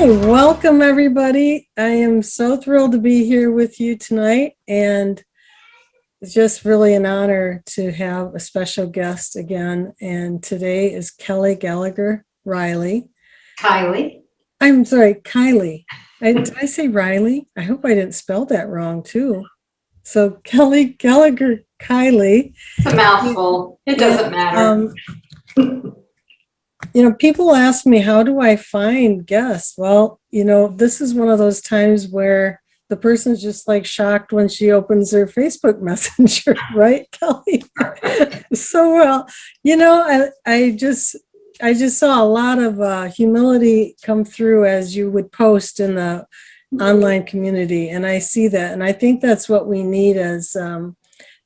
Okay, welcome everybody. I am so thrilled to be here with you tonight, and it's just really an honor to have a special guest again. And today is Kelly Gallagher-Kiley. Kylie. I'm sorry, Kiley. Did I say Riley? I hope I didn't spell that wrong too. So Kelly Gallagher-Kiley. It's a mouthful. It doesn't matter. People ask me, how do I find guests? Well, this is one of those times where the person's just like shocked when she opens their Facebook Messenger, right, Kelly? I just saw a lot of humility come through as you would post in the online community, and I see that, and I think that's what we need as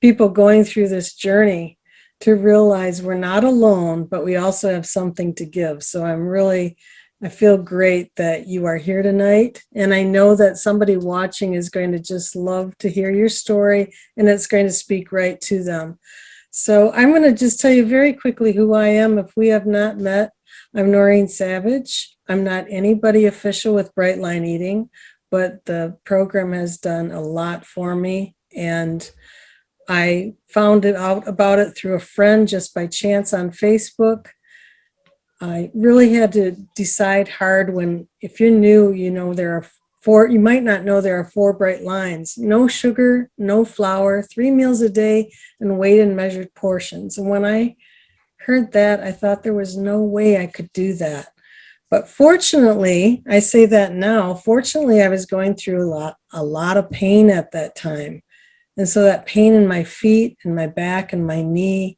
people going through this journey, to realize we're not alone, but we also have something to give. So I feel great that you are here tonight. And I know that somebody watching is going to just love to hear your story, and it's going to speak right to them. So I'm going to just tell you very quickly who I am. If we have not met, I'm Noreen Savage. I'm not anybody official with Bright Line Eating, but the program has done a lot for me. And I found out about it through a friend just by chance on Facebook. I really had to decide hard if you're new, there are four, you might not know there are 4 bright lines: no sugar, no flour, 3 meals a day, and weighed and measured portions. And when I heard that, I thought there was no way I could do that. But fortunately, I say that now, fortunately, I was going through a lot of pain at that time. And so that pain in my feet and my back and my knee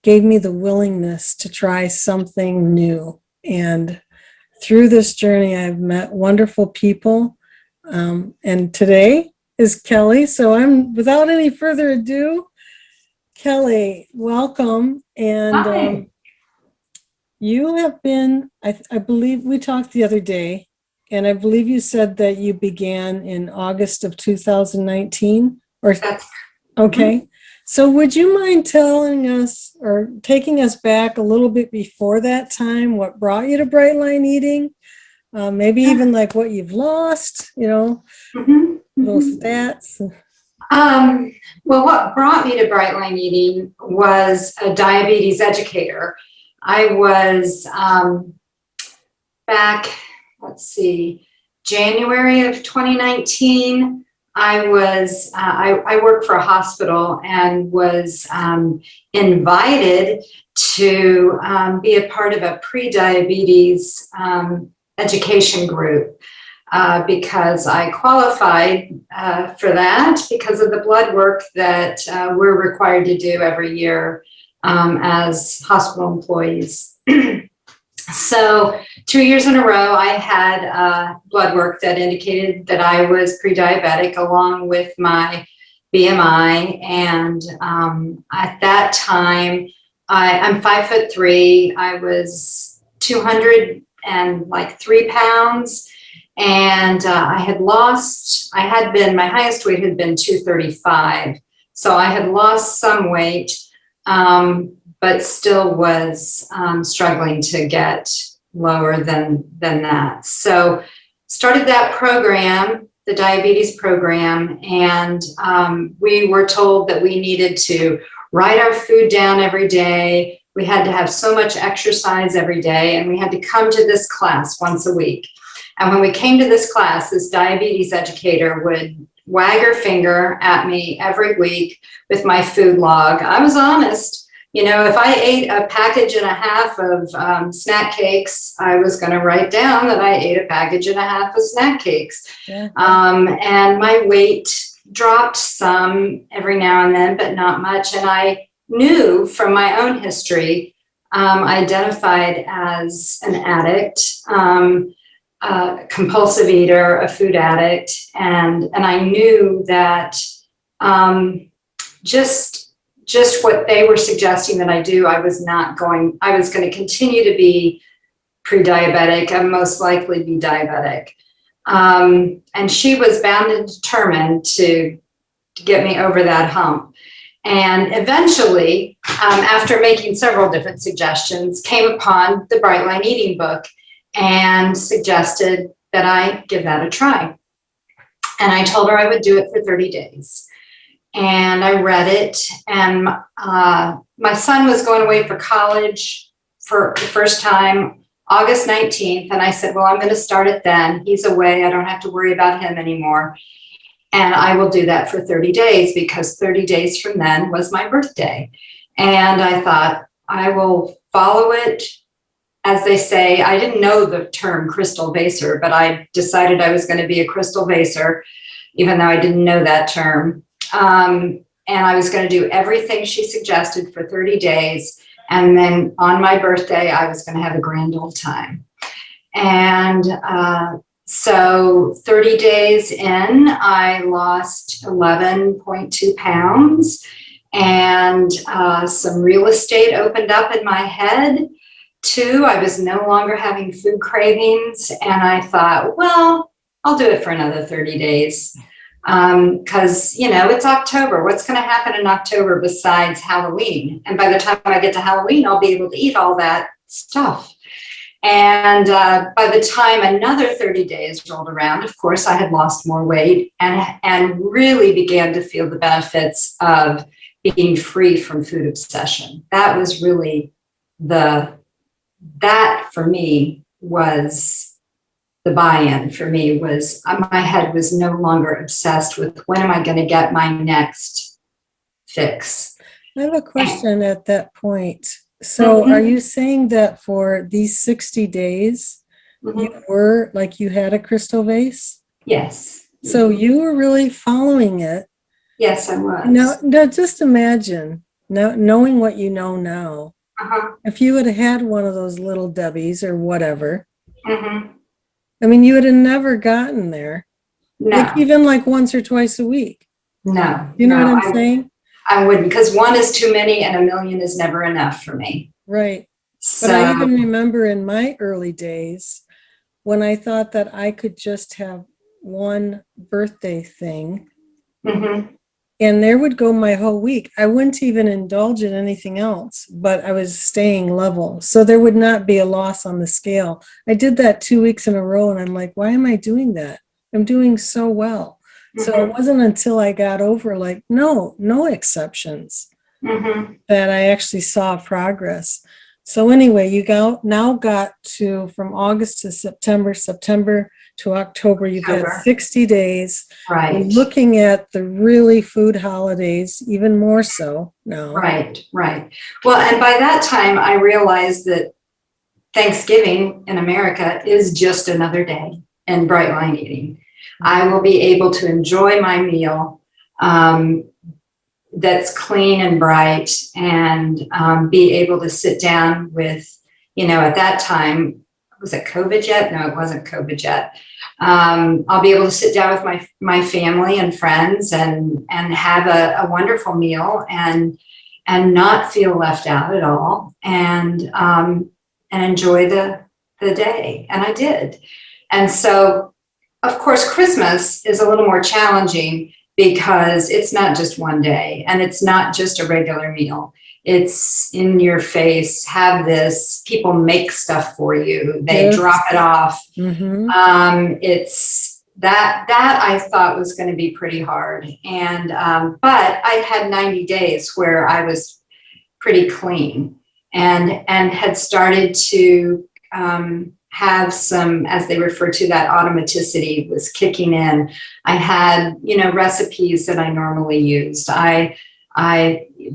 gave me the willingness to try something new. And through this journey, I've met wonderful people. And today is Kelly. So without any further ado, Kelly, welcome. And you have been, I believe we talked the other day, and I believe you said that you began in August of 2019. Okay. So would you mind telling us or taking us back a little bit before that time, what brought you to Bright Line Eating? Maybe even like what you've lost, little stats. Well, what brought me to Bright Line Eating was a diabetes educator. I was back, January of 2019. I worked for a hospital and was invited to be a part of a pre-diabetes education group because I qualified for that because of the blood work that we're required to do every year as hospital employees. So 2 years in a row, I had blood work that indicated that I was pre-diabetic along with my BMI. And at that time, I'm 5'3". I was 203 pounds. And my highest weight had been 235. So I had lost some weight, but still was struggling to get lower than that. So started that program, the diabetes program, and we were told that we needed to write our food down every day. We had to have so much exercise every day, and we had to come to this class once a week. And when we came to this class, this diabetes educator would wag her finger at me every week with my food log. I was honest. If I ate a package and a half of snack cakes, I was going to write down that I ate a package and a half of snack cakes. Yeah. And my weight dropped some every now and then, but not much. And I knew from my own history, identified as an addict, compulsive eater, a food addict. And I knew that just what they were suggesting that I do, I was going to continue to be pre-diabetic and most likely be diabetic. And she was bound and determined to get me over that hump. And eventually, after making several different suggestions, came upon the Bright Line Eating book and suggested that I give that a try. And I told her I would do it for 30 days. And I read it, and my son was going away for college for the first time August 19th. And I said, well, I'm going to start it then. He's away. I don't have to worry about him anymore. And I will do that for 30 days because 30 days from then was my birthday. And I thought I will follow it. As they say, I didn't know the term crystal vaser, but I decided I was going to be a crystal vaser, even though I didn't know that term. And I was going to do everything she suggested for 30 days. And then on my birthday, I was going to have a grand old time. And so 30 days in, I lost 11.2 pounds, and some real estate opened up in my head too. I was no longer having food cravings, and I thought, well, I'll do it for another 30 days. Because, it's October. What's going to happen in October besides Halloween? And by the time I get to Halloween, I'll be able to eat all that stuff. And by the time another 30 days rolled around, of course, I had lost more weight and really began to feel the benefits of being free from food obsession. That was really that for me was the buy-in. For me was my head was no longer obsessed with when am I going to get my next fix. I have a question at that point. So are you saying that for these 60 days, you were like you had a crystal vase? Yes. So you were really following it. Yes, I was. Now just imagine, now, knowing what you know now, if you had had one of those little Debbies or whatever, I mean, you would have never gotten there. No. Like even like once or twice a week. No. You know what I'm saying? I wouldn't, because one is too many and a million is never enough for me. Right. So, But I even remember in my early days when I thought that I could just have one birthday thing and there would go my whole week. I wouldn't even indulge in anything else, but I was staying level. So there would not be a loss on the scale. I did that 2 weeks in a row and I'm like, why am I doing that? I'm doing so well. So it wasn't until I got over like, no exceptions that I actually saw progress. So anyway, you now got to from August to September to October, you've had 60 days. right. You're looking at the really food holidays, even more so now. Right. Well, and by that time, I realized that Thanksgiving in America is just another day in bright line eating. I will be able to enjoy my meal that's clean and bright, and be able to sit down with, at that time, was it COVID yet? No, it wasn't COVID yet. I'll be able to sit down with my family and friends and have a wonderful meal and not feel left out at all, and enjoy the day. And I did. And so, of course, Christmas is a little more challenging because it's not just one day and it's not just a regular meal. It's in your face, have this, people make stuff for you, they drop it off. It's that I thought was going to be pretty hard. And, but I had 90 days where I was pretty clean and had started to, have some, as they refer to, that automaticity was kicking in. I had, recipes that I normally used. I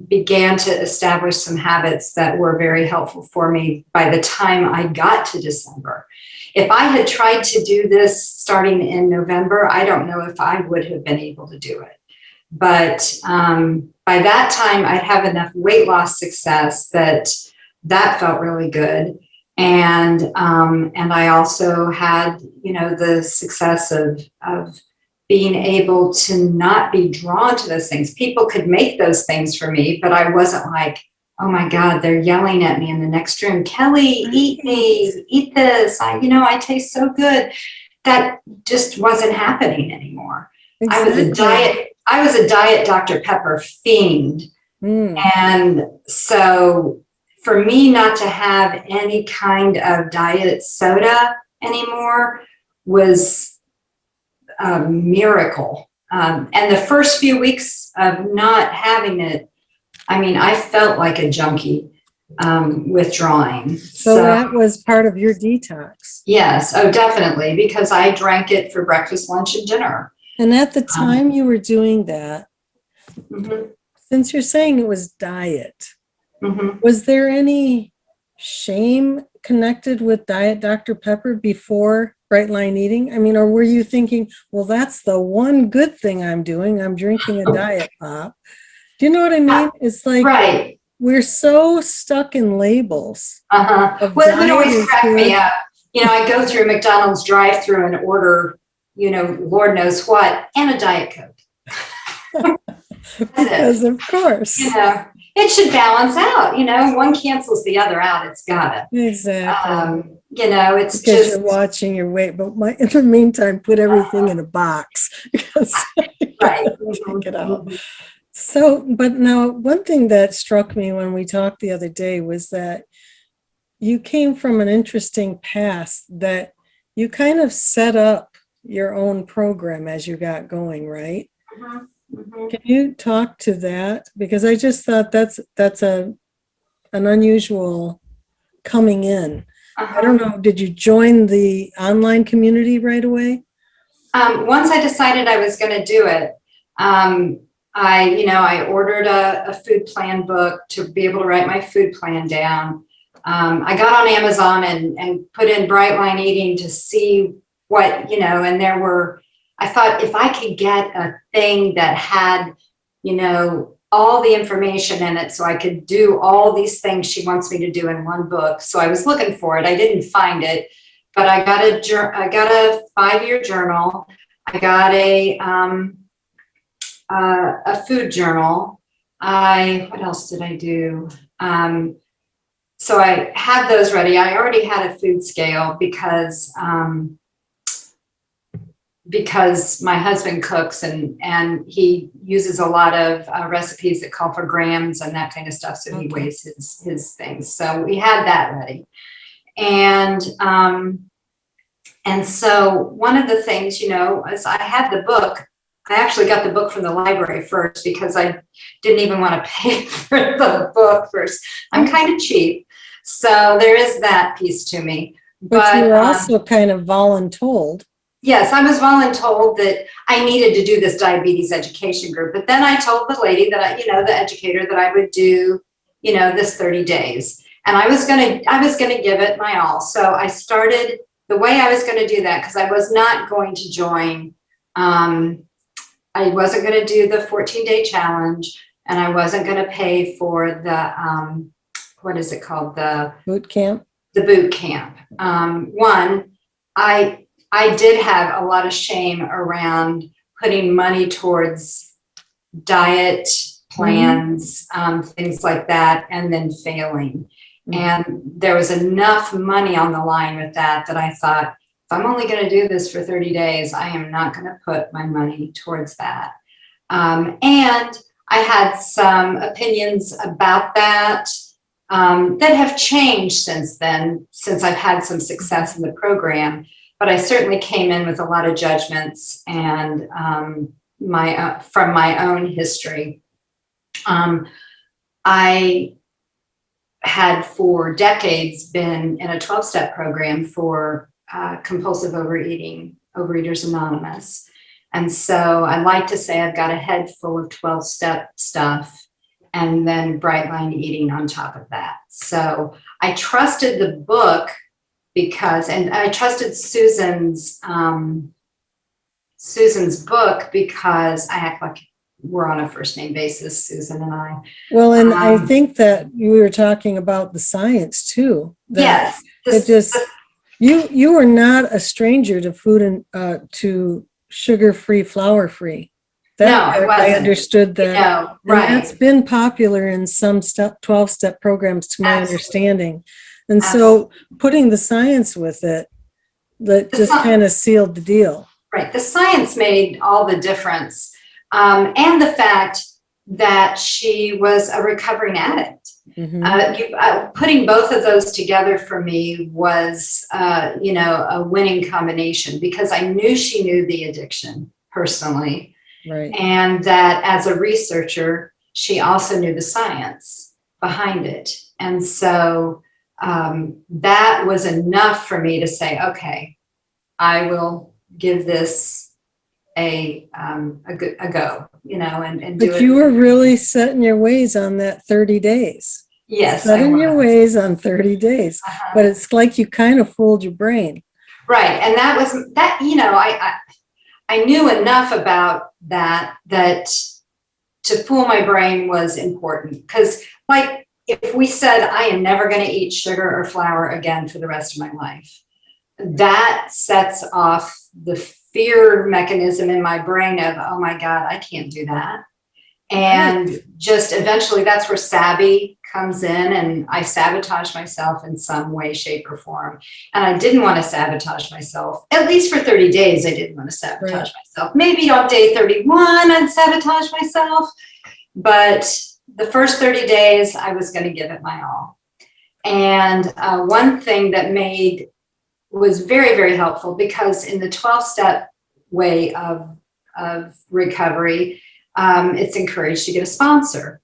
began to establish some habits that were very helpful for me by the time I got to December. If I had tried to do this starting in November, I don't know if I would have been able to do it. But by that time, I'd have enough weight loss success that felt really good. And I also had, the success of being able to not be drawn to those things. People could make those things for me, but I wasn't like, oh my God, they're yelling at me in the next room. Kelly, eat me, eat this. I taste so good. That just wasn't happening anymore. Exactly. I was a diet Dr. Pepper fiend. And so for me not to have any kind of diet soda anymore was a miracle. And the first few weeks of not having it, I mean, I felt like a junkie withdrawing. So that was part of your detox. Yes, oh, definitely, because I drank it for breakfast, lunch, and dinner. And at the time you were doing that, Mm-hmm. since you're saying it was diet, Mm-hmm. was there any shame connected with Diet Dr. Pepper before Bright Line Eating? I mean, or were you thinking, well, that's the one good thing I'm doing. I'm drinking a diet pop. Do you know what I mean? It's like, Right. we're so stuck in labels. Well, it would always crack me up. You know, I go through McDonald's drive-through and order, you know, Lord knows what, and a Diet Coke. Because of course. You know, it should balance out. You know, one cancels the other out. It's gotta. Exactly. You know, it's because just you're watching your weight, but in the meantime, put everything in a box because right. Take it out. So, but now one thing that struck me when we talked the other day was that you came from an interesting past that you kind of set up your own program as you got going, right? Can you talk to that? Because I just thought that's an unusual coming in. I don't know, did you join the online community right away? Once I decided I was going to do it, I ordered a food plan book to be able to write my food plan down. I got on Amazon and put in Bright Line Eating to see what, you know, and I thought if I could get a thing that had, you know, all the information in it so I could do all these things she wants me to do in one book. So I was looking for it. I didn't find it, but I got a 5-year journal. I got a food journal. What else did I do? So I had those ready. I already had a food scale because my husband cooks and he uses a lot of recipes that call for grams and that kind of stuff. So he weighs his things. So we had that ready. And so one of the things, you know, is I had the book. I actually got the book from the library first because I didn't even want to pay for the book first. I'm kind of cheap. So there is that piece to me. But you were also kind of voluntold. Yes, I was voluntold that I needed to do this diabetes education group. But then I told the lady that the educator, that I would do, you know, this 30 days. And I was gonna give it my all. So I started the way I was going to do that, because I was not going to join. I wasn't going to do the 14-day challenge, and I wasn't going to pay for the what is it called? The boot camp. The boot camp. I did have a lot of shame around putting money towards diet plans, things like that, and then failing. And there was enough money on the line with that I thought, if I'm only going to do this for 30 days, I am not going to put my money towards that. And I had some opinions about that that have changed since then, since I've had some success in the program. But I certainly came in with a lot of judgments and from my own history. I had for decades been in a 12-step program for compulsive overeating, Overeaters Anonymous. And so I like to say I've got a head full of 12-step stuff and then Bright Line Eating on top of that. So I trusted the book and I trusted Susan's book because I act like we're on a first name basis, Susan and I. Well, and I think that you were talking about the science too. Yes. You were not a stranger to food and to sugar-free, flour-free. No, it wasn't. I understood that. No, right. And that's been popular in some 12-step programs, to my understanding. And so putting the science with it, that just kind of sealed the deal. Right. The science made all the difference. And the fact that she was a recovering addict. Putting both of those together for me was, a winning combination, because I knew she knew the addiction personally, Right. and that as a researcher, she also knew the science behind it. And so that was enough for me to say, okay, I will give this a go, and do But it. you were really setting your ways on that 30 days. Yes, I Setting your was. ways on 30 days. But it's like you kind of fooled your brain. Right. And that was that, I knew enough about that to fool my brain was important. Because, like, if we said, I am never going to eat sugar or flour again for the rest of my life, that sets off the fear mechanism in my brain of, oh my God, I can't do that. And just eventually that's where savvy comes in, and I sabotage myself in some way, shape, or form. And I didn't want to sabotage myself, at least for 30 days. I didn't want to sabotage myself. Maybe on day 31, I'd sabotage myself. But the first 30 days, I was going to give it my all. And one thing that was very, very helpful, because in the 12-step way of recovery, it's encouraged to get a sponsor.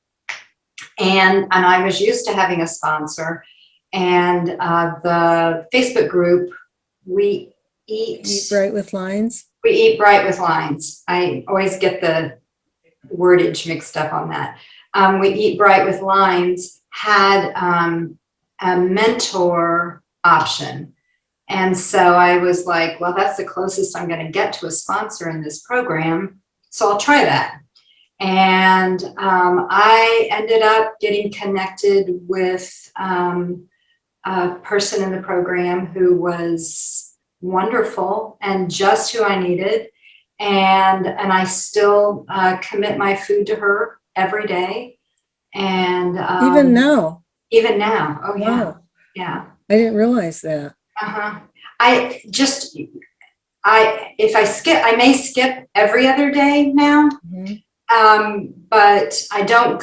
And I was used to having a sponsor. And the Facebook group, we eat Bright with Lines. We eat bright with lines. I always get the wordage mixed up on that. We eat bright with lines had a mentor option. And so I was like, well, that's the closest I'm going to get to a sponsor in this program. So I'll try that. And I ended up getting connected with a person in the program who was wonderful and just who I needed. And I still commit my food to her every day. And even now. Oh, yeah. Wow. Yeah. I didn't realize that. I may skip every other day now. But I don't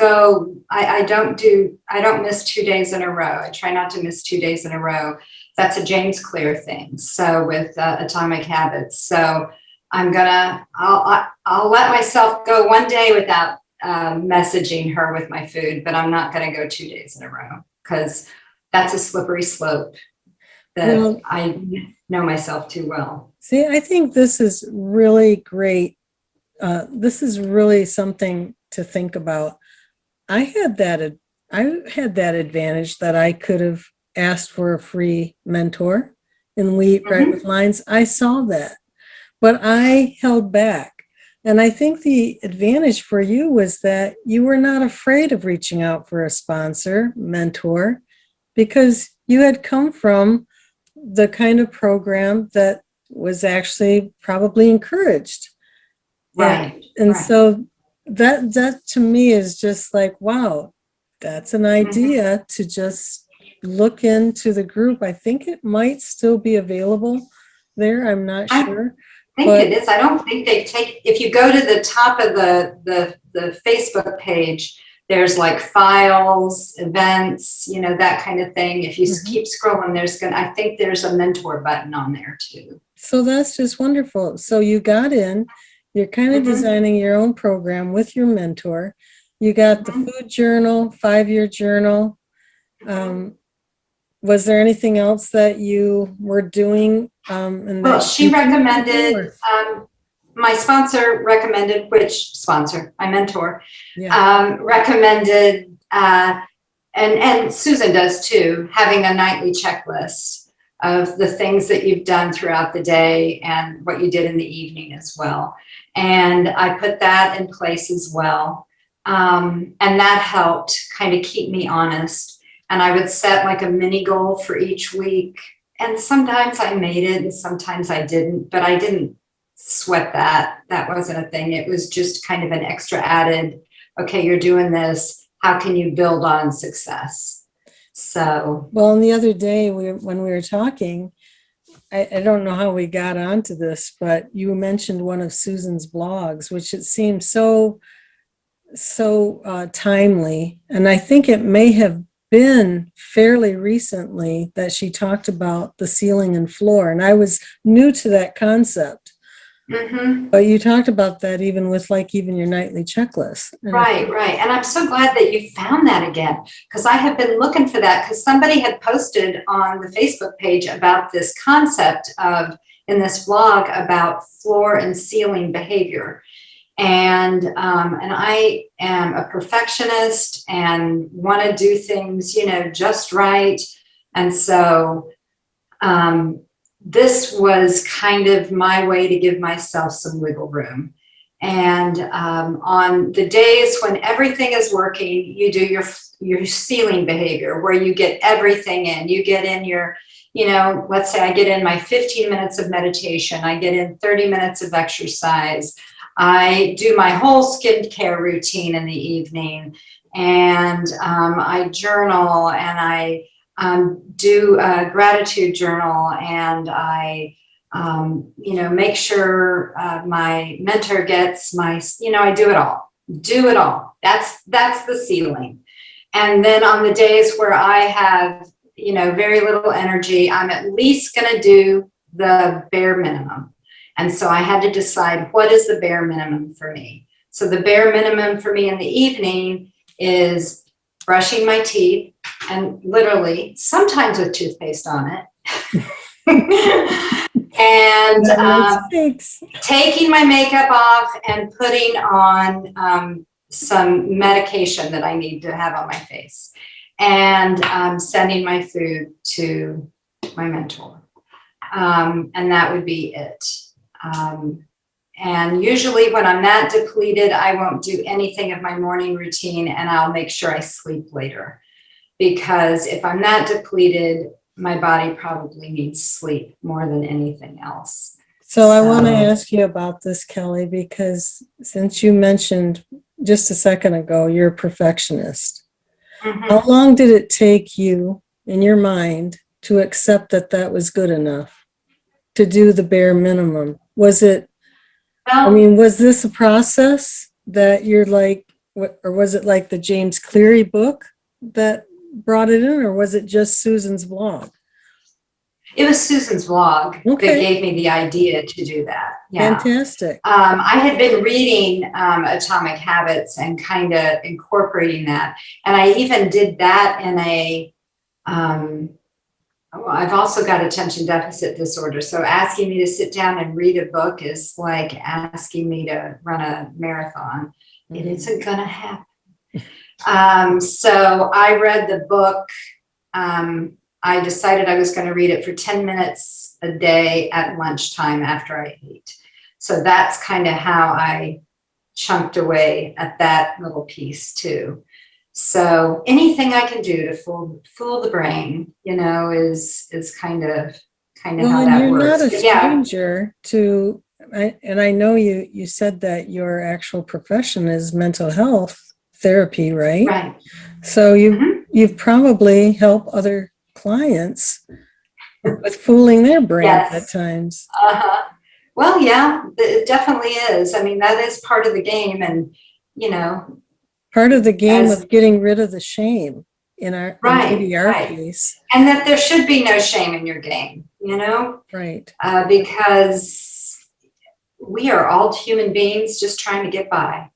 miss 2 days in a row. I try not to miss 2 days in a row. That's a James Clear thing. So with Atomic Habits. So I'll let myself go one day without messaging her with my food, but I'm not going to go 2 days in a row, because that's a slippery slope that I know myself too well. See, I think this is really great. This is really something to think about. I had that advantage that I could have asked for a free mentor in We Eat Right with Lines. I saw that, but I held back. And I think the advantage for you was that you were not afraid of reaching out for a sponsor, mentor, because you had come from the kind of program that was actually probably encouraged. Right. And so that to me is just like, wow, that's an idea to just look into the group. I think it might still be available there. I'm not sure. I think it is. I don't think if you go to the top of the Facebook page, there's like files, events, that kind of thing. If you keep scrolling, I think there's a mentor button on there too. So that's just wonderful. So you got in, you're kind of designing your own program with your mentor. You got the food journal, 5-year journal. Was there anything else that you were doing? Well, she recommended, my sponsor recommended, my mentor, recommended, and Susan does too, having a nightly checklist of the things that you've done throughout the day and what you did in the evening as well. And I put that in place as well. And that helped kind of keep me honest. And I would set like a mini goal for each week. And sometimes I made it and sometimes I didn't, but I didn't sweat that. That wasn't a thing. It was just kind of an extra added, okay, you're doing this. How can you build on success? So. Well, and the other day when we were talking, I don't know how we got onto this, but you mentioned one of Susan's blogs, which it seemed so timely. And I think it may have been fairly recently that she talked about the ceiling and floor, and I was new to that concept. Mm-hmm. But you talked about that even with like even your nightly checklist. Right, right. And I'm so glad that you found that again, because I have been looking for that, because somebody had posted on the Facebook page about this concept of, in this vlog, about floor and ceiling behavior. And I am a perfectionist and want to do things, just right. And so this was kind of my way to give myself some wiggle room. And on the days when everything is working, you do your ceiling behavior, where you get everything in. You get in your, let's say I get in my 15 minutes of meditation. I get in 30 minutes of exercise. I do my whole skincare routine in the evening. And I journal, and I do a gratitude journal, and I make sure my mentor gets my, I do it all. That's the ceiling. And then on the days where I have, very little energy, I'm at least going to do the bare minimum. And so I had to decide, what is the bare minimum for me? So the bare minimum for me in the evening is brushing my teeth, and literally sometimes with toothpaste on it. And taking my makeup off and putting on some medication that I need to have on my face, and sending my food to my mentor. And that would be it. And usually when I'm that depleted, I won't do anything of my morning routine, and I'll make sure I sleep later. Because if I'm that depleted, my body probably needs sleep more than anything else. So I want to ask you about this, Kelly, because since you mentioned just a second ago, you're a perfectionist. Mm-hmm. How long did it take you in your mind to accept that that was good enough, to do the bare minimum? Was it, was this a process that you're like, or was it like the James Cleary book that brought it in, or was it just Susan's blog? It was Susan's blog that gave me the idea to do that. Yeah. Fantastic. I had been reading Atomic Habits and kind of incorporating that. And I even did that in I've also got attention deficit disorder. So asking me to sit down and read a book is like asking me to run a marathon. Mm-hmm. It isn't going to happen. So I read the book. I decided I was going to read it for 10 minutes a day at lunchtime after I ate. So that's kind of how I chunked away at that little piece too. So anything I can do to fool the brain, is kind of how that you're works. Not a stranger to, and I know you said that your actual profession is mental health therapy, right? Right. So you've probably helped other clients with fooling their brains at times. Well, yeah, it definitely is. I mean, that is part of the game, and part of the game of getting rid of the shame in our case, and that there should be no shame in your game, right? Because we are all human beings just trying to get by.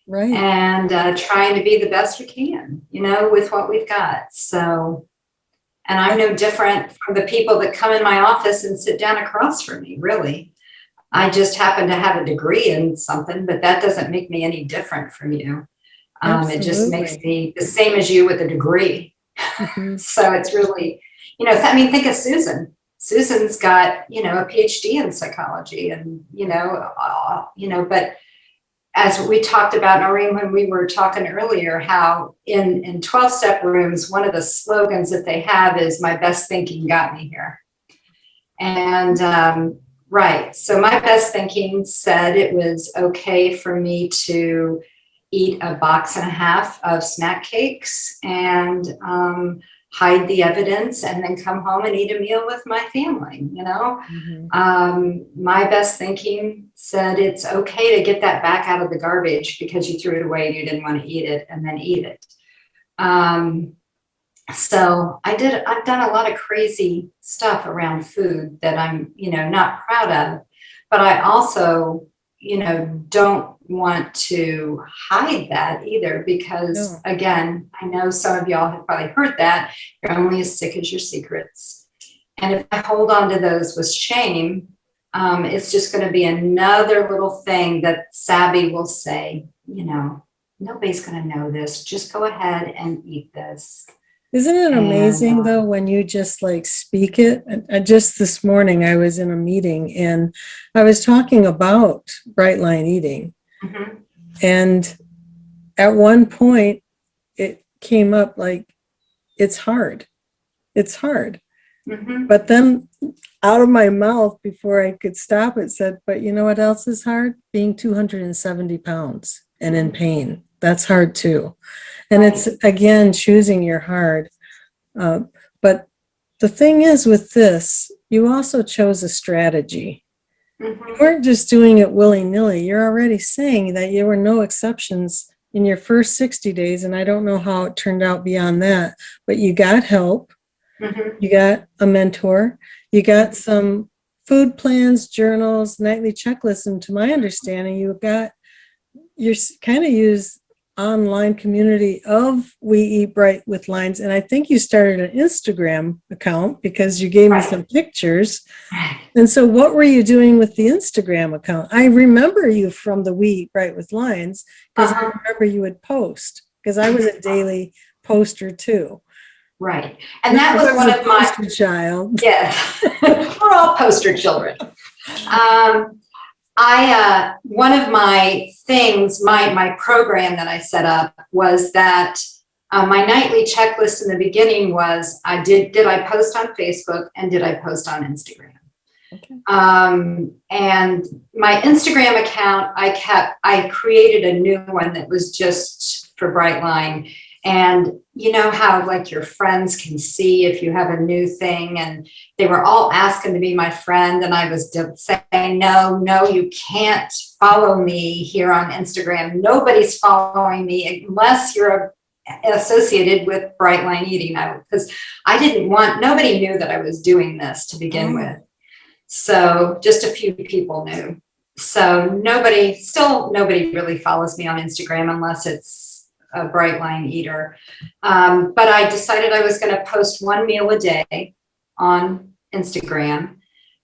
Right. And trying to be the best we can, with what we've got. So, and I'm no different from the people that come in my office and sit down across from me, really. I just happen to have a degree in something, but that doesn't make me any different from you. It just makes me the same as you with a degree. Mm-hmm. So it's really, think of Susan. Susan's got, a PhD in psychology, and, but as we talked about, Noreen, when we were talking earlier, how in 12-step rooms, one of the slogans that they have is, "My best thinking got me here." And right, so my best thinking said it was okay for me to eat a box and a half of snack cakes and hide the evidence, and then come home and eat a meal with my family, Mm-hmm. My best thinking said it's okay to get that back out of the garbage because you threw it away and you didn't want to eat it, and then eat it. So I've done a lot of crazy stuff around food that I'm, not proud of, but I also, don't want to hide that either, because No. again, I know some of y'all have probably heard that you're only as sick as your secrets. And if I hold on to those with shame, it's just going to be another little thing that Savvy will say, nobody's going to know this. Just go ahead and eat this. Isn't it And amazing though, when you just like speak it? Just this morning, I was in a meeting and I was talking about bright line eating. mhm, And at one point, it came up like, it's hard. It's hard. mhm, But then out of my mouth before I could stop, it said, but you know what else is hard? Being 270 pounds and in pain. That's hard too. And it's right. again choosing your hard. Uh, but the thing is with this, you also chose a strategy. You Mhm, weren't just doing it willy-nilly. You're already saying that there were no exceptions in your first 60 days, and I don't know how it turned out beyond that, but you got help, mhm, you got a mentor, you got some food plans, journals, nightly checklists, and to my understanding, you're kind of use online community of We Eat Bright with Lines. And I think you started an Instagram account because you gave me right. some pictures. And so what were you doing with the Instagram account? I remember you from the We Eat Bright with Lines because I Uh-huh, remember you would post because I was a daily poster too. right. And that I was was one a of my, poster child. yeah, we're all poster children. Um, one of my things, my program that I set up was that my nightly checklist in the beginning was did I post on Facebook and did I post on Instagram? Okay. And my Instagram account, I created a new one that was just for Brightline. And you know how like your friends can see if you have a new thing, and they were all asking to be my friend. And I was saying, no, you can't follow me here on Instagram. Nobody's following me unless you're associated with Brightline Eating. Because I didn't want, nobody knew that I was doing this to begin with. So just a few people knew. So nobody really follows me on Instagram unless it's a bright line eater. But I decided I was going to post one meal a day on Instagram.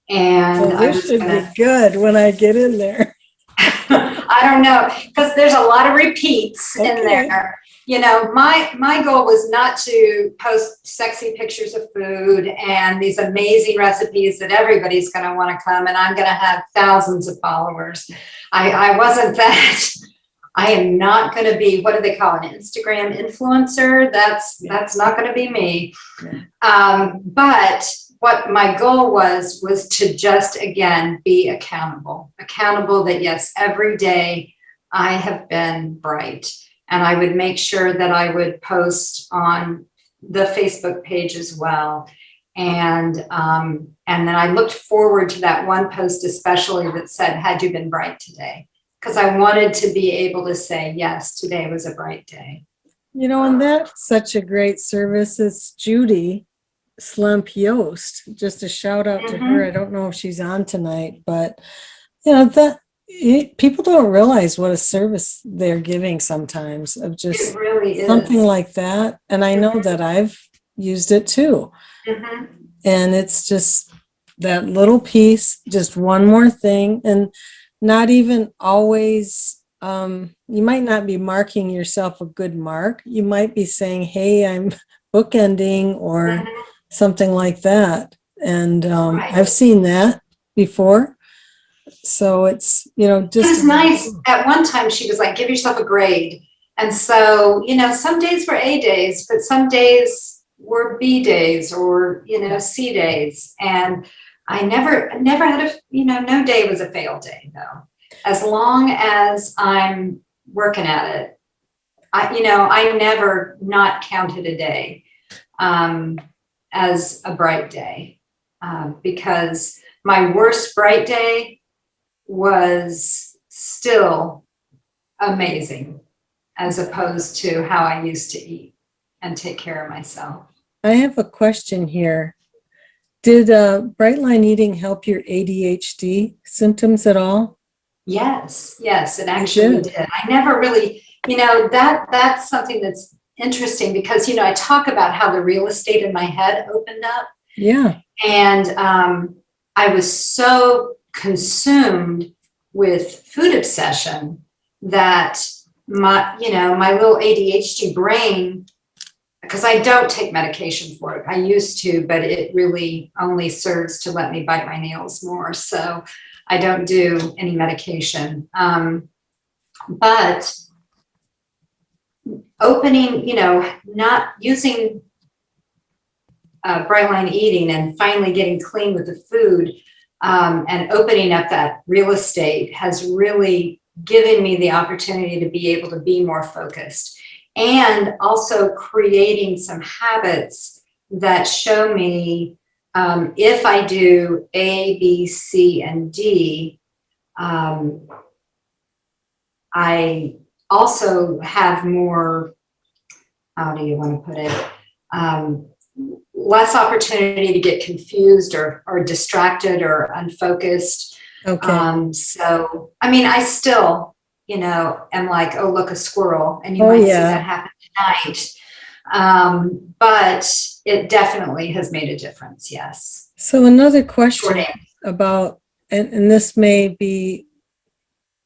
And So I this was should going be to, good when I get in there. I don't know, because there's a lot of repeats in Okay. there. My goal was not to post sexy pictures of food and these amazing recipes that everybody's going to want to come and I'm going to have thousands of followers. I wasn't that. I am not going to be, what do they call an Instagram influencer? That's not going to be me. But what my goal was to just, again, be accountable that yes, every day I have been bright. And I would make sure that I would post on the Facebook page as well. And then I looked forward to that one post, especially that said, had you been bright today? Because I wanted to be able to say, yes, today was a bright day. And that's such a great service. It's Judy Slump Yost. Just a shout out to her. I Mm-hmm. don't know if she's on tonight, but people don't realize what a service they're giving sometimes of It just really something is. like that. And I know that I've used it too. Mm-hmm. And it's just that little piece, just one more thing, and not even always, you might not be marking yourself a good mark. You might be saying, hey, I'm bookending or Mm-hmm. something like that. And Right. I've seen that before. So it's, It just was nice. At one time, she was like, give yourself a grade. And so, some days were A days, but some days were B days or, C days. And I never had no day was a fail day though. As long as I'm working at it, I never not counted a day as a bright day because my worst bright day was still amazing as opposed to how I used to eat. and take care of myself. I have a question here. Did bright line eating help your ADHD symptoms at all? Yes, it actually did. I never really, that's something that's interesting because, I talk about how the real estate in my head opened up. Yeah. And I was so consumed with food obsession that my little ADHD brain, because I don't take medication for it. I used to, but it really only serves to let me bite my nails more. So I don't do any medication. But opening, not using bright line eating and finally getting clean with the food and opening up that real estate has really given me the opportunity to be able to be more focused, and also creating some habits that show me if I do A, B, C, and D, I also have more, how do you want to put it, less opportunity to get confused or distracted or unfocused. Okay. So, I mean, I still, am like, oh, look, a squirrel. And you might see that happen tonight. But it definitely has made a difference. Yes. So another question about, and this may be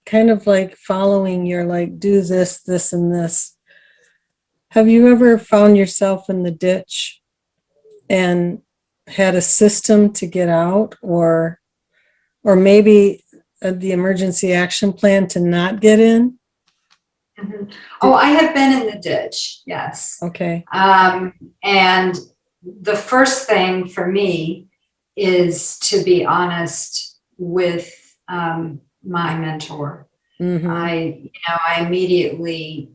kind of like following your, like, do this, this, and this. Have you ever found yourself in the ditch and had a system to get out, or maybe the emergency action plan to not get in? Mm-hmm. Oh, I have been in the ditch. Yes. Okay. And the first thing for me is to be honest with my mentor. Mm-hmm. I immediately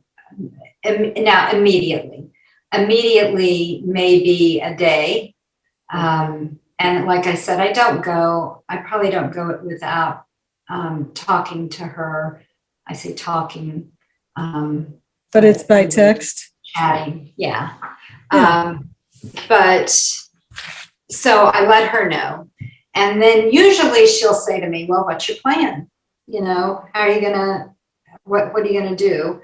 maybe a day. And like I said, I probably don't go without talking to her. I say talking. But it's by text? Chatting, yeah. But so I let her know. And then usually she'll say to me, well, what's your plan? How are you gonna, what are you gonna do?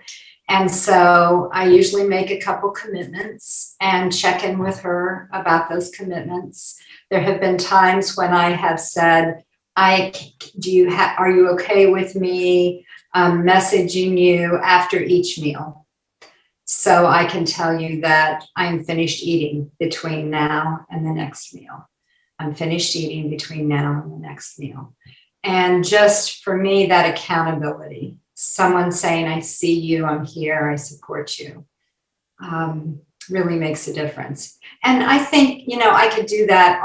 And so I usually make a couple commitments and check in with her about those commitments. There have been times when I have said, are you okay with me messaging you after each meal? So I can tell you that I'm finished eating between now and the next meal. I'm finished eating between now and the next meal. And just for me, that accountability, someone saying, I see you, I'm here, I support you, really makes a difference. And I think, I could do that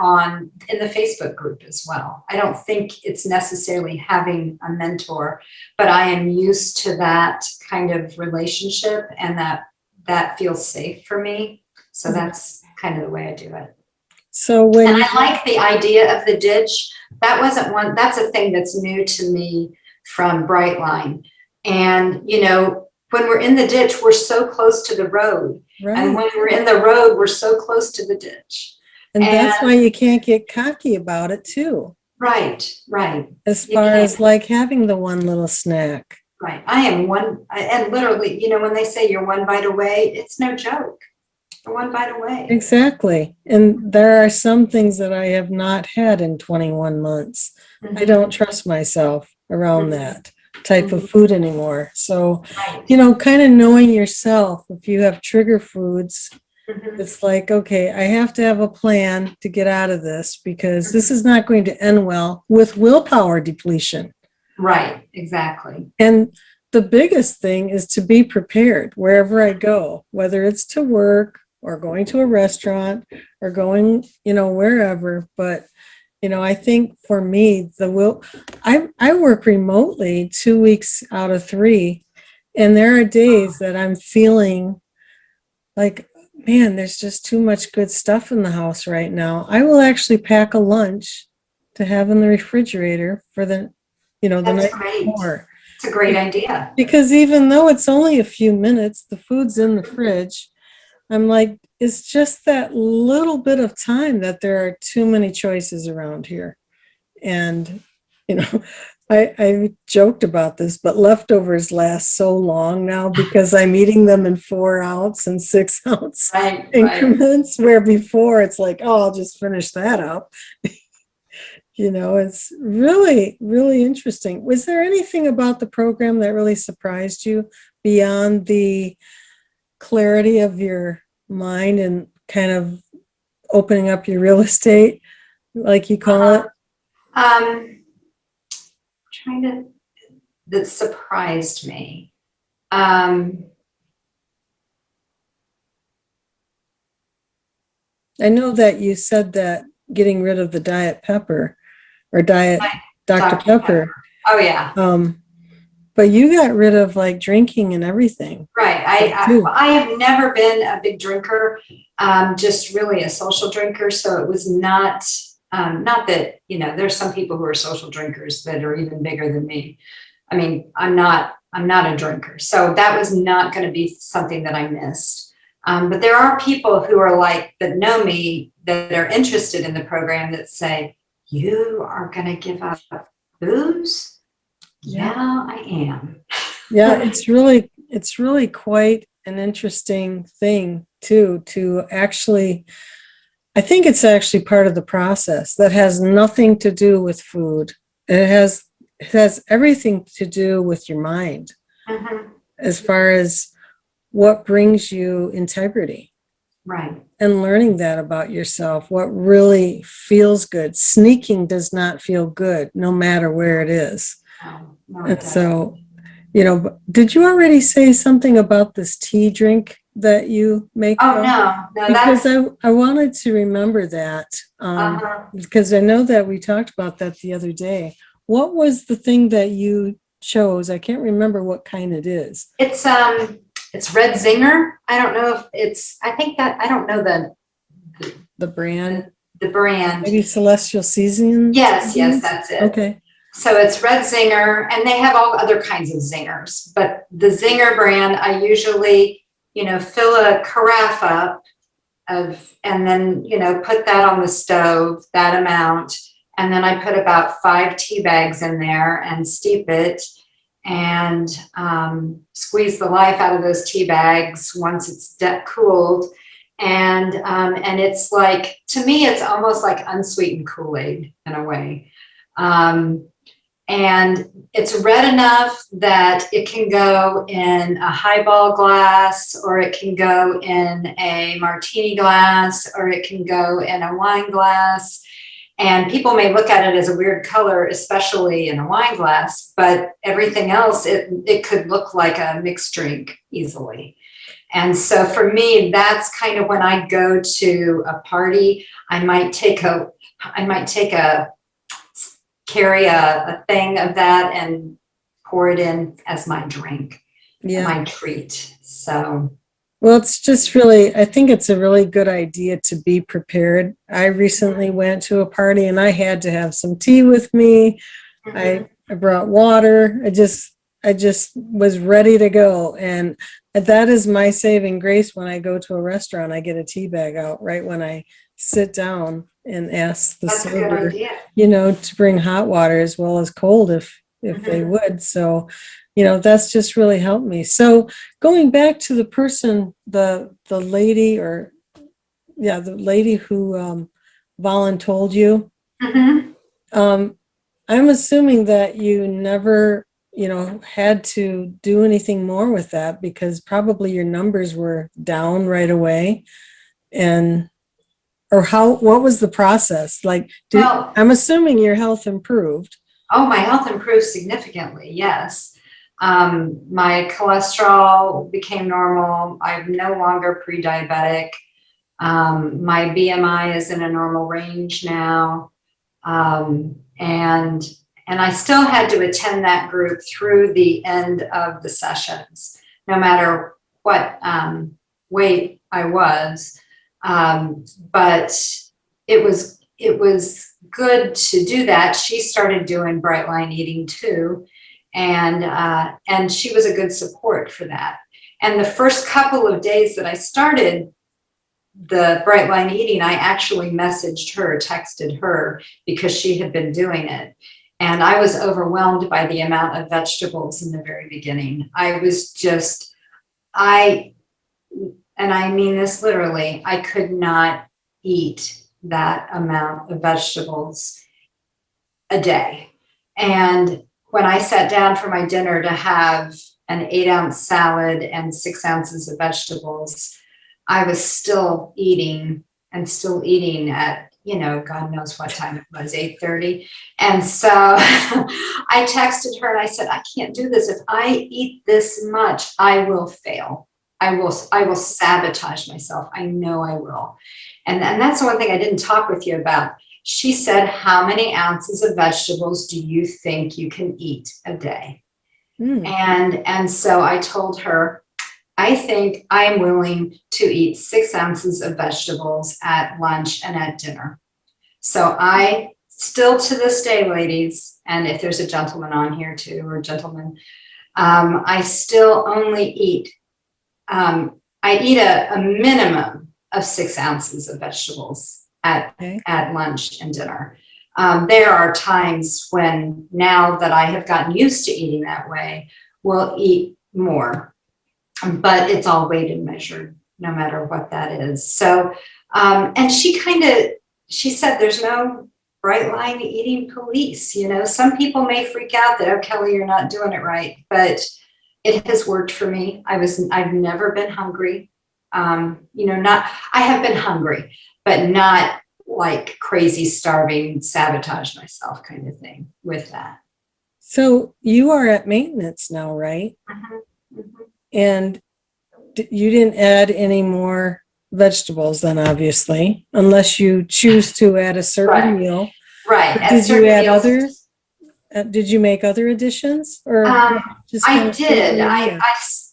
in the Facebook group as well. I don't think it's necessarily having a mentor, but I am used to that kind of relationship, and that feels safe for me. So that's kind of the way I do it. So and I like the idea of the ditch. That's a thing that's new to me from Brightline. And, when we're in the ditch, we're so close to the road. Right. And when we're in the road, we're so close to the ditch. And that's why you can't get cocky about it too. Right. As far as like having the one little snack. Right. I am and literally, when they say you're one bite away, it's no joke. You're one bite away. Exactly. And there are some things that I have not had in 21 months. Mm-hmm. I don't trust myself around that type of food anymore. So, kind of knowing yourself, if you have trigger foods, it's like, okay, I have to have a plan to get out of this, because this is not going to end well with willpower depletion. Right, exactly. And the biggest thing is to be prepared wherever I go, whether it's to work or going to a restaurant or going, wherever. But I think for me, I work remotely 2 weeks out of 3, and there are days that I'm feeling like, man, there's just too much good stuff in the house right now. I will actually pack a lunch to have in the refrigerator for the night before. It's a great idea. Because even though it's only a few minutes, the food's in the fridge. I'm like, it's just that little bit of time that there are too many choices around here. And, you know, I joked about this, but leftovers last so long now because I'm eating them in 4 ounce and 6 ounce Right, increments, where before it's like, oh, I'll just finish that up. It's really, really interesting. Was there anything about the program that really surprised you beyond the clarity of your mind and kind of opening up your real estate, like you call it? Trying to, that surprised me. Um, I know that you said that getting rid of the Diet Pepper or Diet Dr. Dr. Pepper, Oh, yeah. but you got rid of like drinking and everything. Right. Too. I have never been a big drinker, just really a social drinker. So it was not, not that, there's some people who are social drinkers that are even bigger than me. I mean, I'm not a drinker. So that was not going to be something that I missed. But there are people who are like, that know me, that are interested in the program that say, you are going to give up booze? Yeah, I am. Yeah, it's really quite an interesting thing too, to actually, I think it's actually part of the process that has nothing to do with food. It has everything to do with your mind, Mhm. as far as what brings you integrity Right. and learning that about yourself, what really feels good. Sneaking does not feel good, no matter where it is. No, it And doesn't. so, did you already say something about this tea drink that you make? Oh, no, Because that's, I wanted to remember that, uh-huh. because I know that we talked about that the other day. What was the thing that you chose? I can't remember what kind it is. It's Red Zinger. I don't know if I think that, I don't know The brand, the brand. maybe Celestial Seasonings? Yes, that's it. Okay. So it's Red Zinger, and they have all other kinds of zingers, but the Zinger brand, I usually, fill a carafe up and then, put that on the stove, that amount. And then I put about 5 tea bags in there and steep it and squeeze the life out of those tea bags once it's cooled. And it's like, to me, it's almost like unsweetened Kool-Aid in a way. And it's red enough that it can go in a highball glass, or it can go in a martini glass, or it can go in a wine glass. And people may look at it as a weird color, especially in a wine glass, but everything else, it could look like a mixed drink easily. And so for me, that's kind of when I go to a party, I might carry a thing of that and pour it in as my drink, my treat. So. Well, it's just really, I think it's a really good idea to be prepared. I recently went to a party and I had to have some tea with me. I brought water. I just was ready to go. And that is my saving grace when I go to a restaurant. I get a tea bag out right when I sit down and ask the server, to bring hot water as well as cold if they would. So, that's just really helped me. So going back to the person, the lady the lady who voluntold you, I'm assuming that you never, had to do anything more with that because probably your numbers were down right away. What was the process? Like, Well, I'm assuming your health improved. oh, my health improved significantly. Yes. My cholesterol became normal. I'm no longer pre-diabetic. My BMI is in a normal range now. And I still had to attend that group through the end of the sessions, no matter what weight I was. But it was good to do that. She started doing bright line eating too, and she was a good support for that. And the first couple of days that I started the Bright Line Eating, I actually messaged her, texted her, because she had been doing it. And I was overwhelmed by the amount of vegetables in the very beginning. I was just, and I mean this literally, I could not eat that amount of vegetables a day. And when I sat down for my dinner to have an 8-ounce salad and 6 ounces of vegetables, I was still eating at, God knows what time it was, 8:30. And so I texted her and I said, I can't do this. If I eat this much, I will fail. I will sabotage myself. I know I will. And that's the one thing I didn't talk with you about. She said, how many ounces of vegetables do you think you can eat a day? And so I told her, I think I'm willing to eat 6 ounces of vegetables at lunch and at dinner. So I still, to this day, ladies, and if there's a gentleman on here too, or gentleman, I still only eat, I eat a minimum of 6 ounces of vegetables at lunch and dinner. There are times when, now that I have gotten used to eating that way, we'll eat more, but it's all weighed and measured, no matter what that is. So, and she said, there's no Bright Line Eating police. Some people may freak out that, oh, Kelly, you're not doing it right, but it has worked for me. I've never been hungry. I have been hungry, but not like crazy, starving, sabotage myself kind of thing with that. So you are at maintenance now, right? Mm-hmm. Mm-hmm. And you didn't add any more vegetables then, obviously, unless you choose to add a certain meal. Right. Did you add others? Did you make other additions, or just I did. I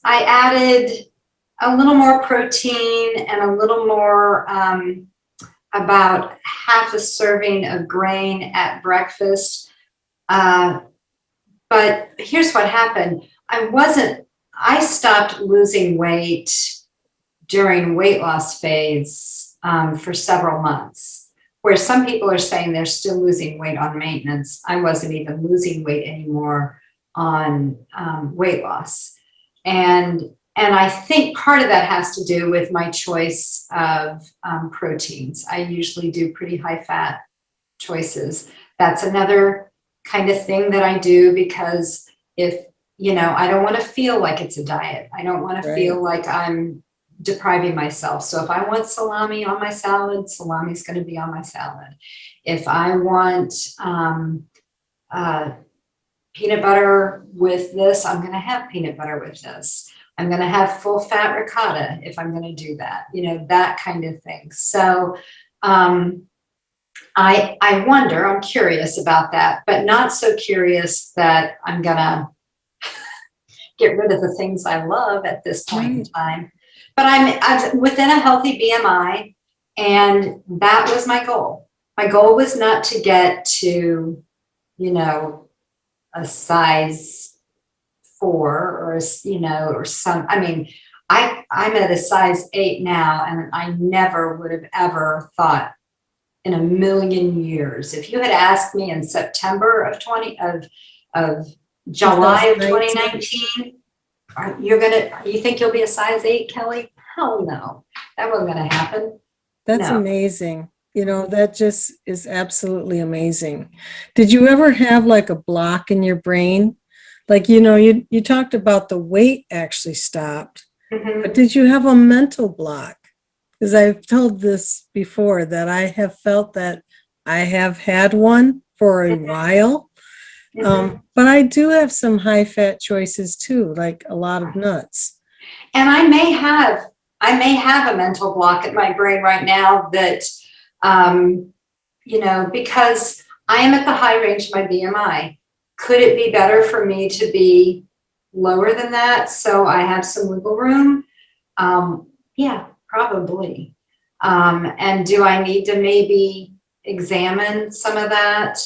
added a little more protein and a little more, about half a serving of grain at breakfast. But here's what happened. I stopped losing weight during weight loss phase for several months, where some people are saying they're still losing weight on maintenance. I wasn't even losing weight anymore on weight loss. And I think part of that has to do with my choice of proteins. I usually do pretty high fat choices. That's another kind of thing that I do, because I don't want to feel like it's a diet. I don't want to feel like I'm depriving myself. So if I want salami on my salad, salami's going to be on my salad. If I want peanut butter with this, I'm going to have peanut butter with this. I'm going to have full fat ricotta if I'm going to do that, that kind of thing. So I wonder, I'm curious about that, but not so curious that I'm going to get rid of the things I love at this point in time. But I'm within a healthy BMI, and that was my goal. My goal was not to get to, a size 4 or, or some, I'm at a size 8 now, and I never would have ever thought in a million years, if you had asked me in September of July of 2019, you think you'll be a size 8, Kelly? Hell no, that wasn't going to happen. That's amazing. That just is absolutely amazing. Did you ever have like a block in your brain? Like, you talked about the weight actually stopped, but did you have a mental block? Because I've told this before, that I have felt that I have had one for a while. But I do have some high fat choices too, like a lot of nuts. And I may have a mental block in my brain right now that, because I am at the high range of my BMI. Could it be better for me to be lower than that, so I have some wiggle room? Yeah, probably. And do I need to maybe examine some of that?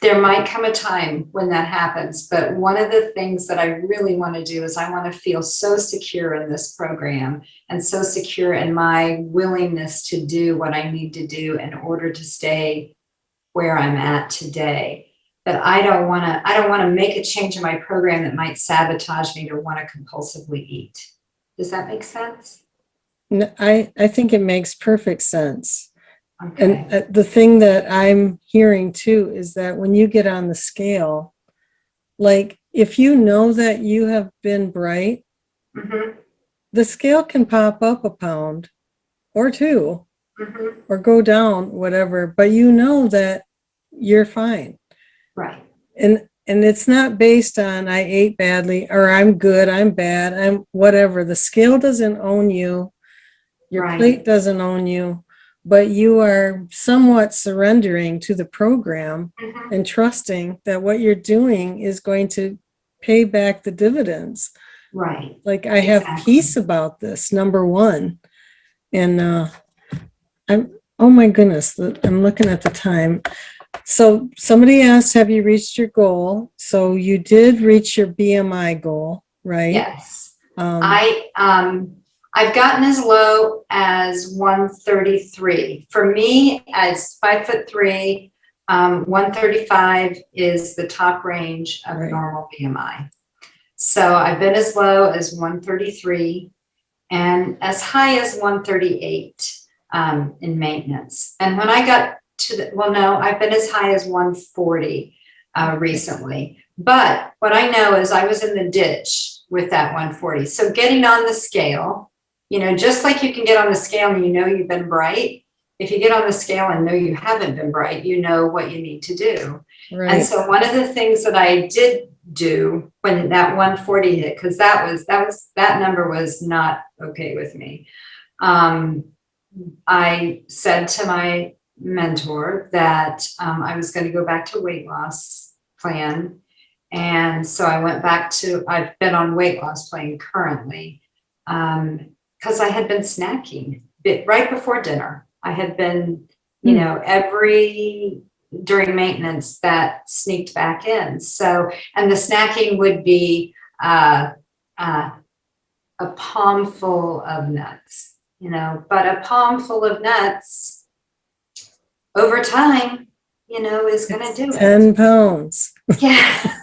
there might come a time when that happens, but one of the things that I really want to do is I want to feel so secure in this program and so secure in my willingness to do what I need to do in order to stay where I'm at today. That I don't want to make a change in my program that might sabotage me to want to compulsively eat. Does that make sense? No, I think it makes perfect sense. Okay. And the thing that I'm hearing too is that when you get on the scale, like if you know that you have been bright, Mm-hmm. the scale can pop up a pound or two Mm-hmm. or go down, whatever, but you know that you're fine. Right. And it's not based on I ate badly or I'm good, I'm bad, I'm whatever. The scale doesn't own you. Your Right. plate doesn't own you, but you are somewhat surrendering to the program Mm-hmm. and trusting that what you're doing is going to pay back the dividends. Right. Like I have peace about this, number one. And oh my goodness, I'm looking at the time. So somebody asked, have you reached your goal? So you did reach your BMI goal, right? Yes. Um, I've gotten as low as 133. For me, as 5'3", 135 is the top range of Right. normal BMI. So I've been as low as 133 and as high as 138 in maintenance. And when I got to I've been as high as 140 recently. But what I know is I was in the ditch with that 140. So getting on the scale, just like you can get on the scale and you know you've been bright, if you get on the scale and know you haven't been bright, you know what you need to do. right. And so one of the things that I did do when that 140 hit, because that number was not okay with me. I said to my mentor that I was going to go back to weight loss plan. And so I've been on weight loss plan currently because I had been snacking right before dinner. I had been, during maintenance that sneaked back in. So, and the snacking would be a palm full of nuts, but a palm full of nuts over time, is going to do 10 pounds. Yeah.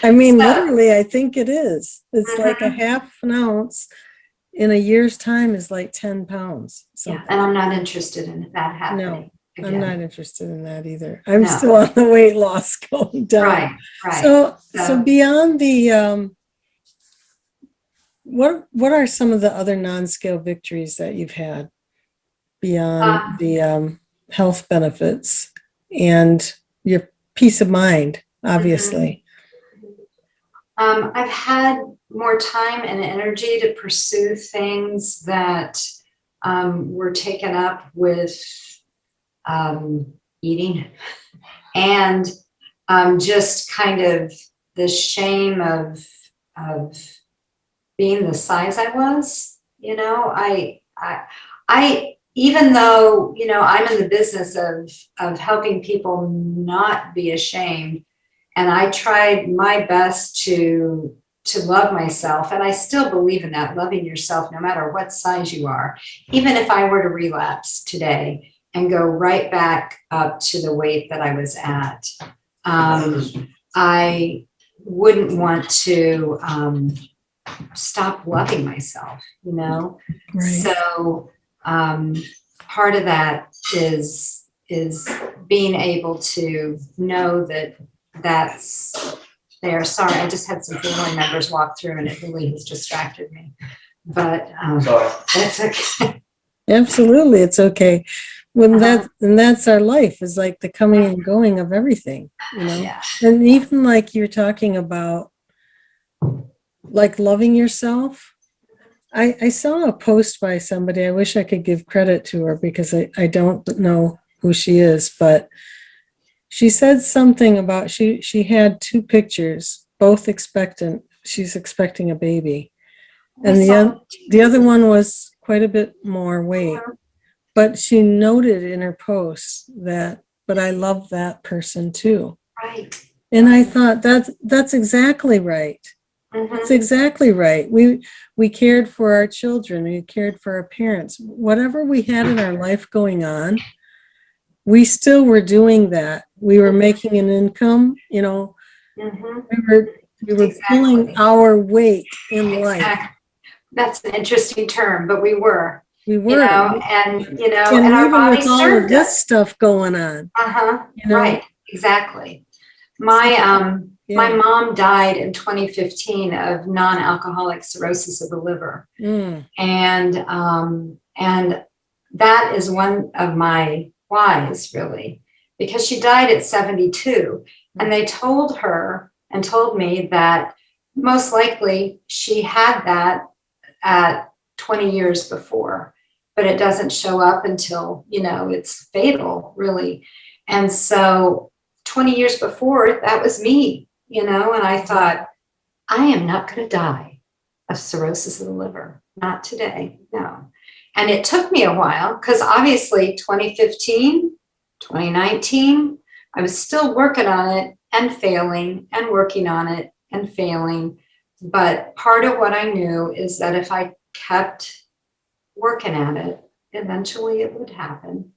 I mean, literally, I think it is. It's like a half an ounce in a year's time is like 10 pounds. Yeah, and I'm not interested in that happening. No, I'm not interested in that either. No. I'm still on the weight loss going down. Right. So beyond the, what are some of the other non-scale victories that you've had beyond the health benefits and your peace of mind, obviously? I've had more time and energy to pursue things that were taken up with eating and just kind of the shame of being the size I was. I even though I'm in the business of helping people not be ashamed, and I tried my best to love myself, and I still believe in that, loving yourself no matter what size you are. Even if I were to relapse today and go right back up to the weight that I was at, I wouldn't want to stop loving myself, Right. So part of that is being able to know that's there. Sorry, I just had some family members walk through and it really has distracted me. But that's okay. Absolutely, it's okay. When that's our life, is like the coming and going of everything, Yeah. And even like you're talking about like loving yourself. I saw a post by somebody. I wish I could give credit to her because I don't know who she is, but she said something about she had two pictures, both expectant. She's expecting a baby. And the other one was quite a bit more weight. But she noted in her post that, but I love that person too. Right. And I thought that's exactly right. That's Mhm. exactly right. We cared for our children, we cared for our parents. Whatever we had in our life going on, we still were doing that. We were making an income, you know, Mhm. we were we were pulling Exactly. our weight in life. Exactly. That's an interesting term, but we were, We were. and And our even with bodies all of served this us. stuff going on, Uh-huh. you know. Right. Exactly. So, My yeah. mom died in 2015 of non-alcoholic cirrhosis of the liver. Mm, And that is one of my whys, really, because she died at 72. And they told her and told me that most likely she had that at 20 years before, but it doesn't show up until, it's fatal, really. And so 20 years before, that was me, and I thought, I am not going to die of cirrhosis of the liver. Not today, no. And it took me a while because obviously 2015, 2019, I was still working on it and failing and working on it and failing. But part of what I knew is that if I kept working at it, eventually it would happen.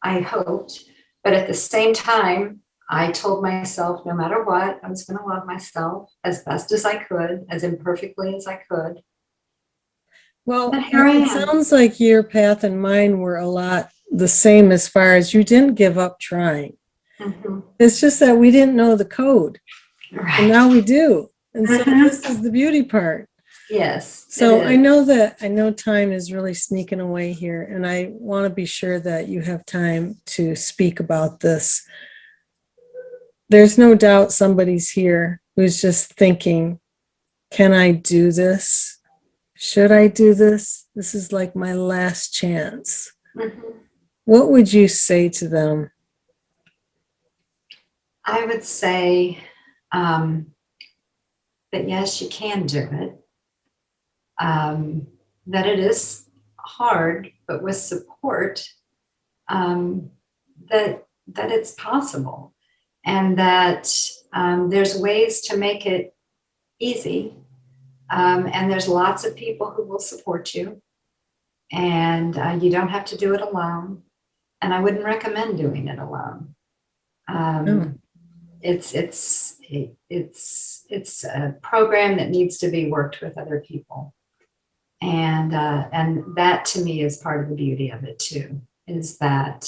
I hoped. But at the same time, I told myself no matter what, I was going to love myself as best as I could, as imperfectly as I could. well, And here I it am. sounds like your path and mine were a lot the same as far as you didn't give up trying. Mhm. It's just that we didn't know the code, and Right. now we do. And so Mhm. this is the beauty part. Yes, it So is. I know time is really sneaking away here, and I want to be sure that you have time to speak about this. There's no doubt somebody's here who's just thinking, can I do this? Should I do this? This is like my last chance. Mhm. What would you say to them? I would say um, that yes, you can do it. Um, that it is hard, but with support, um, that it's possible, and that there's ways to make it easy, and there's lots of people who will support you, and you don't have to do it alone. And I wouldn't recommend doing it alone. Oh, Um, it's a program that needs to be worked with other people, and that to me is part of the beauty of it too, is that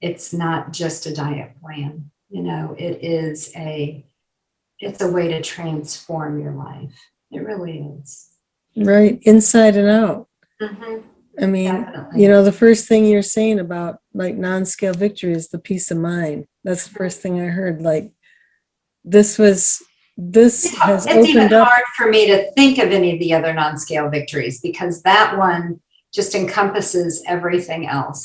it's not just a diet plan. It's a way to transform your life. It really is. right, inside and out. Hmm. I mean, Definitely. the first thing you're saying about like non-scale victory is the peace of mind. That's the first thing I heard. Like this was, this has It's even opened up. hard for me to think of any of the other non-scale victories because that one just encompasses everything else.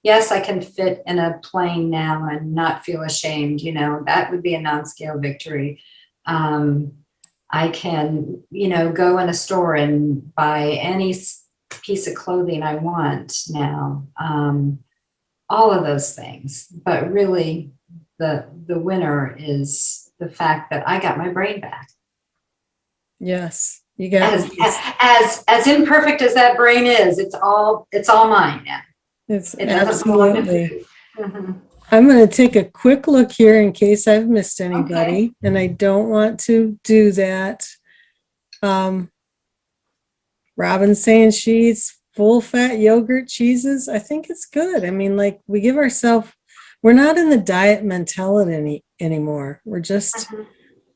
Yes, I can fit in a plane now and not feel ashamed, that would be a non-scale victory. Um, I can, go in a store and buy any piece of clothing I want now. All of those things, but really the winner is the fact that I got my brain back. Yes, you got As peace. as imperfect as that brain is, it's all mine now. It's It doesn't belong to absolutely. food. Mhm. I'm going to take a quick look here in case I've missed Okay. anybody, and I don't want to do that. Um, Robin's saying she eats full fat yogurt cheeses. I think it's good. I mean, like we give ourselves, we're not in the diet mentality anymore. Mhm.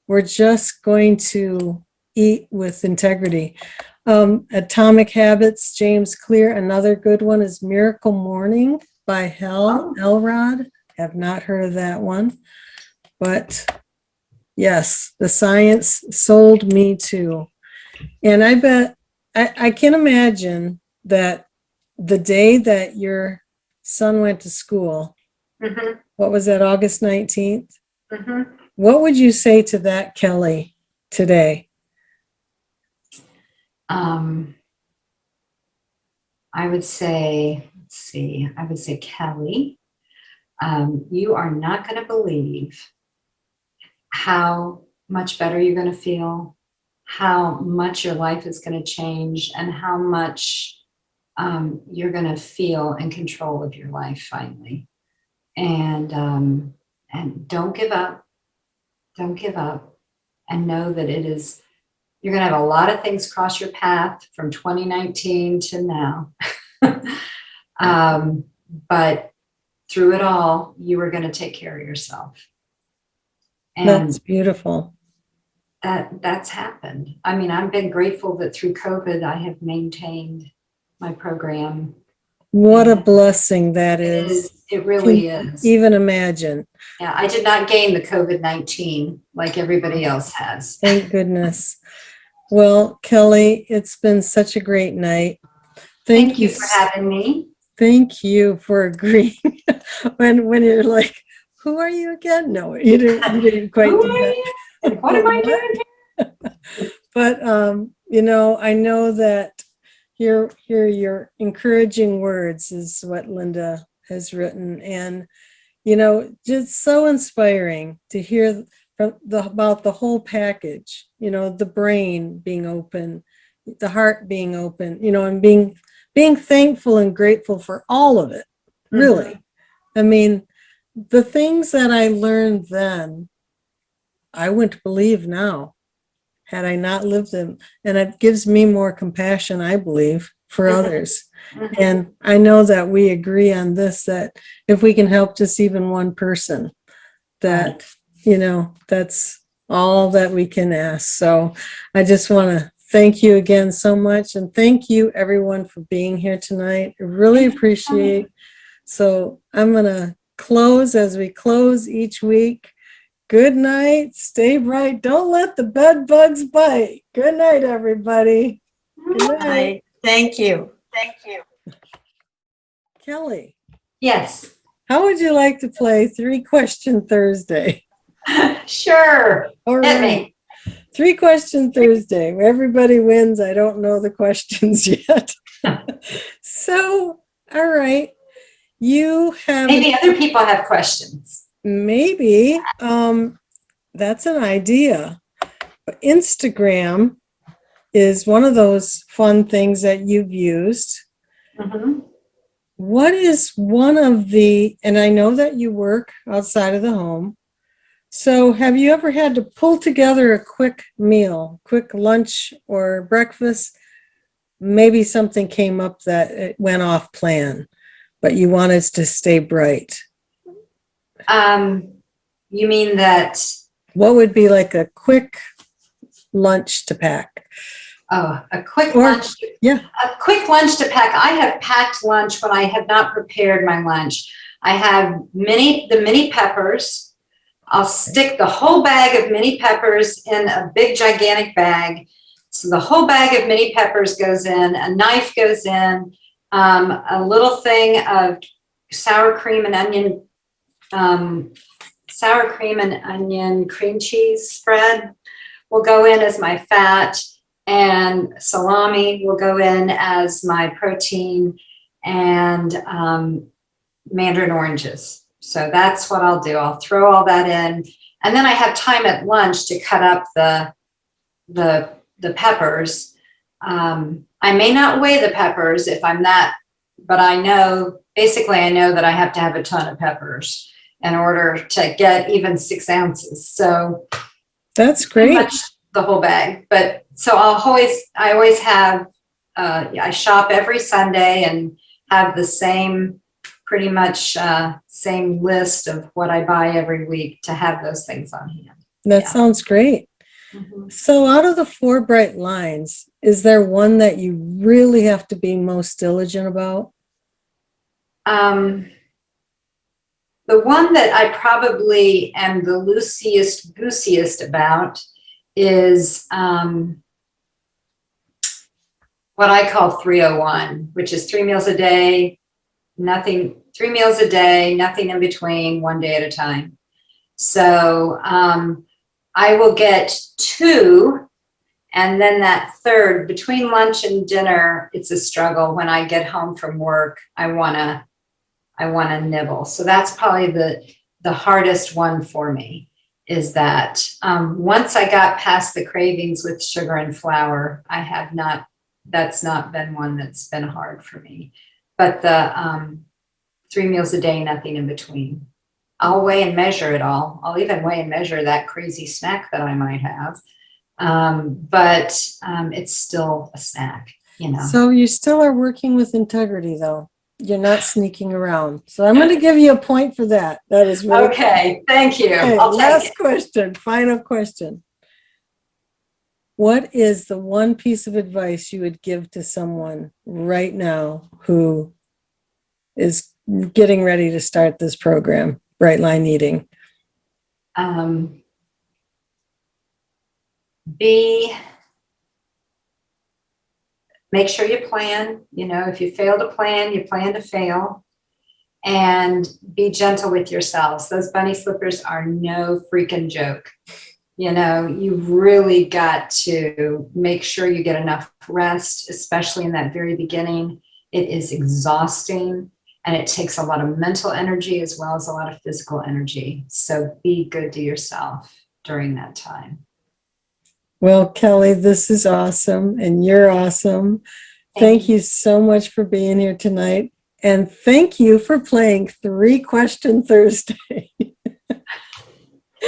We're just going to eat with integrity. Atomic Habits, James Clear. Another good one is Miracle Morning by Hal Oh, Elrod. Have not heard of that one, but yes, the science sold me too. And I bet I can imagine that the day that your son went to school, mhm, what was that, August 19th? mhm. What would you say to that Kelly today? Um, I would say, let's see, I would say, Kelly, you are not going to believe how much better you're going to feel, how much your life is going to change, and how much you're going to feel in control of your life finally. And don't give up. Don't give up. And know that you're going to have a lot of things cross your path from 2019 to now. But through it all, you are going to take care of yourself. And That's beautiful. That's happened. I mean, I've been grateful that through COVID, I have maintained my program. What a blessing that is. It really Can is. even imagine. Yeah, I did not gain the COVID-19 like everybody else has. Thank goodness. Well, Kelly, it's been such a great night. Thank you for having me. Thank you for agreeing. when you're like, who are you again? No, you didn't quite Who do are that. you? And what am I doing here? But I know that hear your encouraging words is what Linda has written, and just so inspiring to hear about the whole package. The brain being open, the heart being open, and being thankful and grateful for all of it. Really, I mean, the things that I learned then, I wouldn't believe now had I not lived them. And it gives me more compassion, I believe, for others. And I know that we agree on this, that if we can help just even one person, that, that's all that we can ask. So I just want to thank you again so much. And thank you everyone for being here tonight. I really appreciate. So I'm going to close as we close each week. Good night. Stay bright. Don't let the bed bugs bite. Good night, everybody. Good night. Thank you. Kelly, Yes. how would you like to play 3-Question Thursday? Sure. All Hit right. me. 3-Question Thursday, where everybody wins. I don't know the questions yet. So, all right. You have Maybe other people have questions. maybe that's an idea. But Instagram is one of those fun things that you've used. What is one of and I know that you work outside of the home. So have you ever had to pull together a quick meal, quick lunch or breakfast? Maybe something came up that it went off plan, but you wanted to stay bright. You mean that? What would be like a quick lunch to pack? Oh, a quick lunch. Yeah. A quick lunch to pack. I have packed lunch when I have not prepared my lunch. I have the mini peppers. I'll stick the whole bag of mini peppers in a big gigantic bag. So the whole bag of mini peppers goes in, a knife goes in, a little thing of sour cream and onion cream cheese spread will go in as my fat, and salami will go in as my protein, and mandarin oranges. So that's what I'll do. I'll throw all that in, and then I have time at lunch to cut up the peppers. I may not weigh the peppers if I'm that, but I know that I have to have a ton of peppers in order to get even 6 ounces. So that's great. Pretty much the whole bag. But so I always have, I shop every Sunday and have the same, pretty much same list of what I buy every week to have those things on hand. That sounds great. So out of the 4 bright lines, is there one that you really have to be most diligent about? The one that I probably am the loosiest goosiest about is what I call 301, which is 3 meals a day, 3 meals a day, nothing in between, 1 day at a time. So I will get 2, and then that third, between lunch and dinner, it's a struggle. When I get home from work, I wanna nibble. So that's probably the hardest one for me, is that once I got past the cravings with sugar and flour, that's not been one that's been hard for me. But the 3 meals a day, nothing in between. I'll weigh and measure it all. I'll even weigh and measure that crazy snack that I might have. But it's still a snack, you know. So you still are working with integrity, though. You're not sneaking around. So I'm going to give you a point for that. That is really Okay, thank you. Okay, I'll take last it. question, final question. What is the one piece of advice you would give to someone right now who is getting ready to start this program, Bright Line Eating? Make sure you plan. You know, if you fail to plan, you plan to fail. And be gentle with yourselves. Those bunny slippers are no freaking joke. You know, you've really got to make sure you get enough rest, especially in that very beginning. It is exhausting and it takes a lot of mental energy as well as a lot of physical energy. So be good to yourself during that time. Well, Kelly, this is awesome and you're awesome. Thank you so much for being here tonight. And thank you for playing 3-Question Thursday.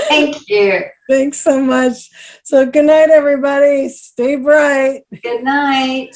Thank you. Thanks so much. So good night, everybody. Stay bright. Good night.